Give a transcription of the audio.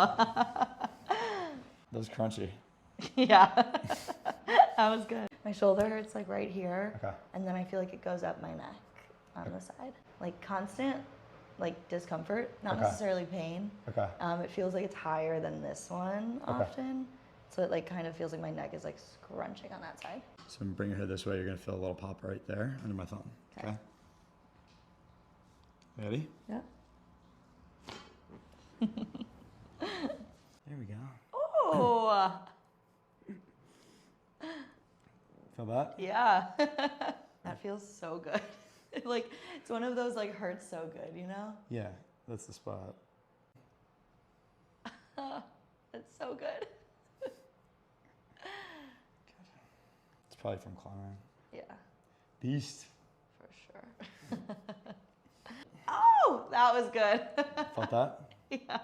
That was crunchy. Yeah. That was good. My shoulder hurts like right here. Okay. And then I feel like it goes up my neck on the side. Like constant like discomfort, not necessarily pain. Okay. It feels like it's higher than this one often. So it like kind of feels like my neck is like scrunching on that side. So I'm gonna bring your head this way. You're gonna feel a little pop right there under my thumb. Okay. Ready? Yeah. There we go. Oh. Feel that? Yeah. That feels so good. Like it's one of those like hurts so good, you know? Yeah, that's the spot. It's so good. It's probably from climbing. Yeah. Beast. For sure. Oh, that was good. Felt that? Yeah.